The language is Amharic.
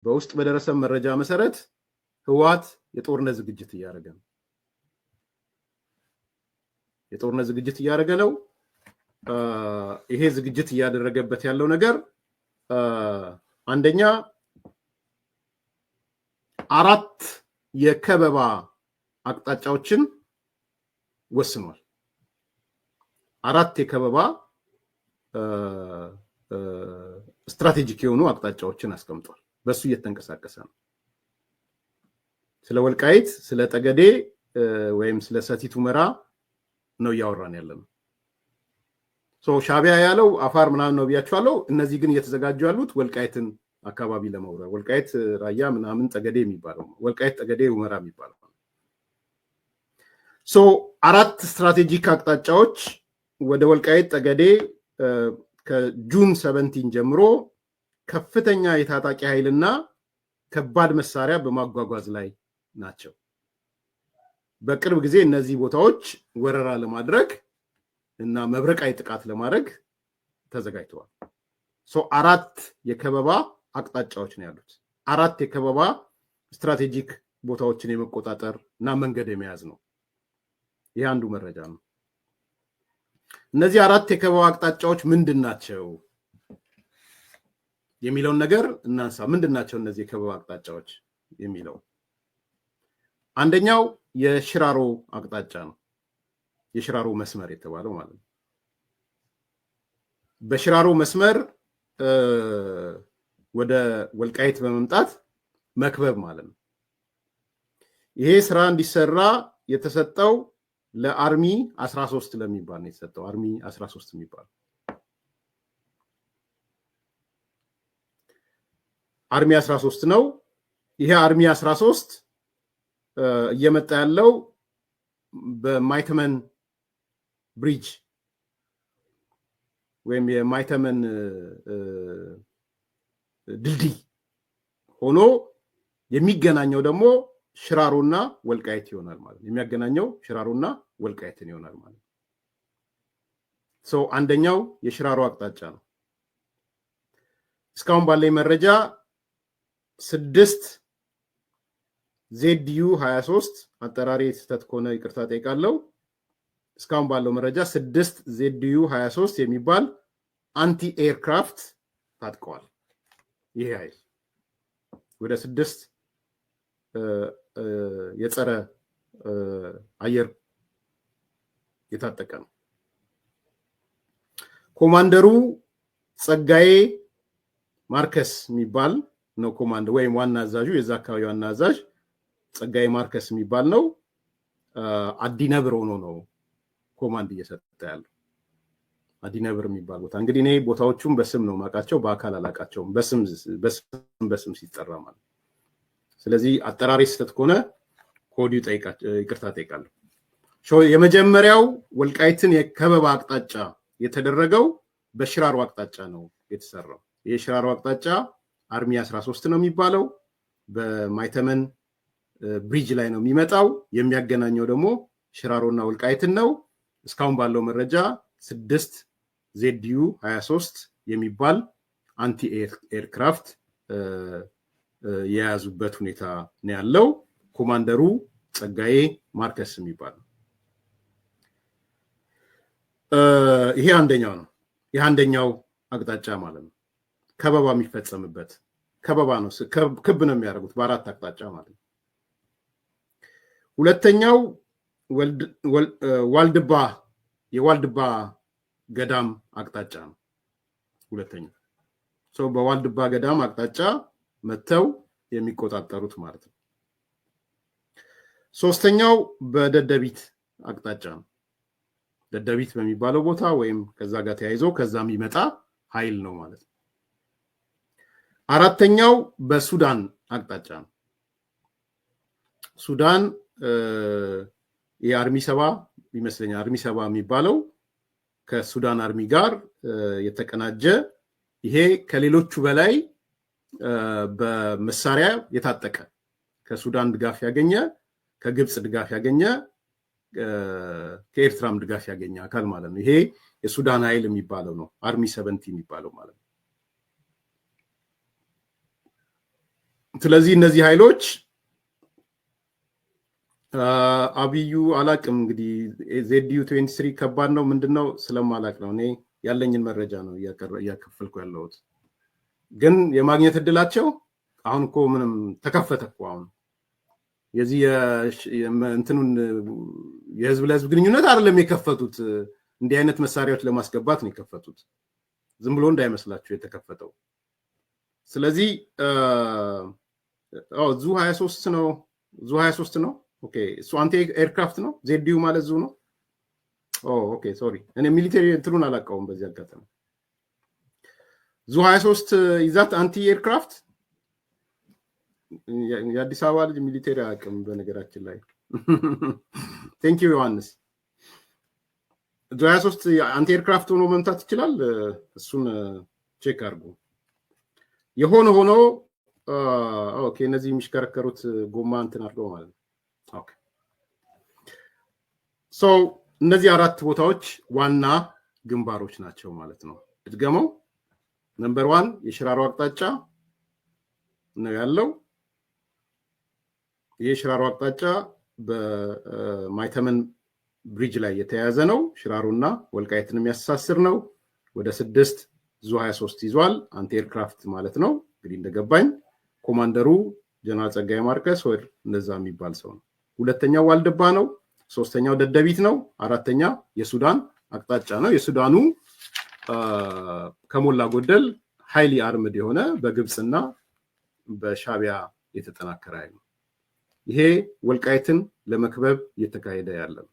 በውስጥ በደረሰ መረጃ መሰረት ህወሓት የጦርነት ዝግጅት እያደረገ ነው። ይሄ ዝግጅት እያደረገበት ያለው ነገር አንደኛ 4 የከበባ አቅጣጫዎችን ወስኗል። 4 የከበባ ስትራቴጂክ የሆኑ አቅጣጫዎችን አስቀምጧል። በሱ እየተንቀሳቀሰ ነው። ስለ ወልቃይት፣ ስለ ጠገዴ ወይም ስለ ሰቲት ሁመራ ነው እያወራን ያለነው። ሻዕቢያ ያለው አፋር ምናምን ነው ብያቸዋለሁ። እነዚህ ግን እየተዘጋጁ ያሉት ወልቃይትን አካባቢ ለመውረር ወልቃይት፣ ራያ ምናምን ጠገዴ የሚባለው ወልቃይት፣ ጠገዴ፣ ሁመራ የሚባለው 4 ስትራቴጂክ አቅጣጫዎች ወደ ወልቃይት ጠገዴ ከጁን 17 ጀምሮ ከፍተኛ የታጣቂ ኃይልና ከባድ መሳሪያ በማጓጓዝ ላይ ናቸው። በቅርብ ጊዜ እነዚህ ቦታዎች ወረራ ለማድረግ እና መብረቃዊ ጥቃት ለማድረግ ተዘጋጅተዋል። 4 የከበባ አቅጣጫዎች ነው ያሉት። 4 የከበባ ስትራቴጂክ ቦታዎችን የመቆጣጠር እና መንገድ የመያዝ ነው። ይህ አንዱ መረጃ ነው። እነዚህ 4 የከበባ አቅጣጫዎች ምንድናቸው የሚለውን ነገር እናንሳ። ምንድናቸው እነዚህ የከበባ አቅጣጫዎች የሚለው? አንደኛው የሽራሮ አቅጣጫ ነው። የሽራሮ መስመር የተባለው ማለት ነው። በሽራሮ መስመር ወደ ወልቃይት በመምጣት መክበብ ማለት ነው። ይሄ ስራ እንዲሰራ የተሰጠው ለአርሚ 13 ለሚባል ነው የተሰጠው። አርሚ 13 የሚባል አርሚ 13 ነው። ይሄ አርሚ 13 እየመጣ ያለው በማይተመን ብሪጅ ወይም የማይተመን ድልድይ ሆኖ የሚገናኘው ደግሞ ሽራሮና ወልቃይት ይሆናል ማለት ነው። የሚያገናኘው ሽራሮና ወልቃይትን ይሆናል ማለት ነው። አንደኛው የሽራሮ አቅጣጫ ነው። እስካሁን ባለኝ መረጃ 6 ZU 23 አጠራሪ ስህተት ከሆነ ይቅርታ ጠይቃለሁ። እስካሁን ባለው መረጃ 6 ZU 23 የሚባል አንቲ ኤርክራፍት ታጥቀዋል። ይሄ ኃይል ወደ 6 የጸረ አየር የታጠቀ ነው። ኮማንደሩ ጸጋዬ ማርከስ የሚባል ነው። ኮማንደር ወይም ዋና አዛዡ የዛ አካባቢ ዋና አዛዥ ጸጋዬ ማርከስ የሚባል ነው። አዲነብር ሆኖ ነው ኮማንድ እየሰጠ ያለው። አዲነብር የሚባል ቦታ እንግዲህ እኔ ቦታዎቹም በስም ነው ማውቃቸው፣ በአካል አላውቃቸውም። በስም ሲጠራ ማለት። ስለዚህ አጠራሪ ስህተት ከሆነ ከወዲሁ ይቅርታ ጠይቃለሁ። የመጀመሪያው ወልቃይትን የከበባ አቅጣጫ የተደረገው በሽራሮ አቅጣጫ ነው የተሰራው። የሽራሮ አቅጣጫ አርሚ 13 ነው የሚባለው። በማይተመን ብሪጅ ላይ ነው የሚመጣው። የሚያገናኘው ደግሞ ሽራሮና ወልቃይትን ነው። እስካሁን ባለው መረጃ 6 ZU 23 የሚባል አንቲ ኤርክራፍት የያዙበት ሁኔታ ነው ያለው። ኮማንደሩ ጸጋዬ ማርከስ የሚባል ነው። ይሄ አንደኛው ነው። ይሄ አንደኛው አቅጣጫ ማለት ነው። ከበባ የሚፈጸምበት ከበባ ነው። ክብ ነው የሚያደርጉት በ4 አቅጣጫ ማለት ነው። ሁለተኛው ዋልድባ የዋልድባ ገዳም አቅጣጫ ነው። ሁለተኛው በዋልድባ ገዳም አቅጣጫ መተው የሚቆጣጠሩት ማለት ነው። ሶስተኛው በደደቢት አቅጣጫ ነው። ደደቢት በሚባለው ቦታ ወይም ከዛ ጋር ተያይዞ ከዛ የሚመጣ ኃይል ነው ማለት ነው። አራተኛው በሱዳን አቅጣጫ ነው። ሱዳን የአርሚ 7 ይመስለኛል። አርሚ 7 የሚባለው ከሱዳን አርሚ ጋር የተቀናጀ ይሄ ከሌሎቹ በላይ በመሳሪያ የታጠቀ ከሱዳን ድጋፍ ያገኘ፣ ከግብፅ ድጋፍ ያገኘ፣ ከኤርትራም ድጋፍ ያገኘ አካል ማለት ነው። ይሄ የሱዳን ኃይል የሚባለው ነው። አርሚ 70 የሚባለው ማለት ነው። ስለዚህ እነዚህ ኃይሎች አብዩ አላቅም እንግዲህ ዜዲዩ 23 ከባድ ነው ምንድነው ስለማላቅ ነው እኔ ያለኝን መረጃ ነው ያከፈልኩ ያለሁት ግን የማግኘት እድላቸው አሁን እኮ ምንም ተከፈተ እኮ አሁን የዚህ እንትኑን የህዝብ ለህዝብ ግንኙነት አይደለም የከፈቱት እንዲህ አይነት መሳሪያዎች ለማስገባት ነው የከፈቱት ዝም ብሎ እንዳይመስላችሁ የተከፈተው ስለዚህ ዙ 23 ነው ዙ 23 ነው ኦኬ እሱ አንቲ ኤርክራፍት ነው ዜዲዩ ማለት ዙ ነው ኦኬ ሶሪ እኔ ሚሊተሪ እንትኑን አላውቀውም በዚህ አጋጣሚ ዙ 23 ይዛት አንቲ ኤርክራፍት የአዲስ አበባ ልጅ ሚሊተሪ አቅም በነገራችን ላይ ቴንክ ዩ ዮሐንስ ዙ 23 አንቲ ኤርክራፍት ሆኖ መምታት ይችላል እሱን ቼክ አድርጉ የሆነ ሆኖ ኦኬ እነዚህ የሚሽከረከሩት ጎማ እንትን አድርገው ማለት ነው ኦኬ ሶ እነዚህ አራት ቦታዎች ዋና ግንባሮች ናቸው ማለት ነው እድገመው ነምበር 1 የሽራሮ አቅጣጫ ነው ያለው የሽራሮ አቅጣጫ በማይተመን ብሪጅ ላይ የተያዘ ነው ሽራሮና ወልቃይትን የሚያሳስር ነው ወደ 6 ዙ 23 ይዟል አንቲ ኤርክራፍት ማለት ነው እንግዲህ እንደገባኝ ኮማንደሩ ጀነራል ጸጋዬ ማርከስ ወይ እንደዛ የሚባል ሰው ነው ሁለተኛው ዋልድባ ነው ሶስተኛው ደደቢት ነው አራተኛ የሱዳን አቅጣጫ ነው የሱዳኑ ከሞላ ጎደል ሃይሊ አርምድ የሆነ በግብጽና በሻቢያ የተጠናከረ ነው ይሄ ወልቃይትን ለመክበብ እየተካሄደ ያለው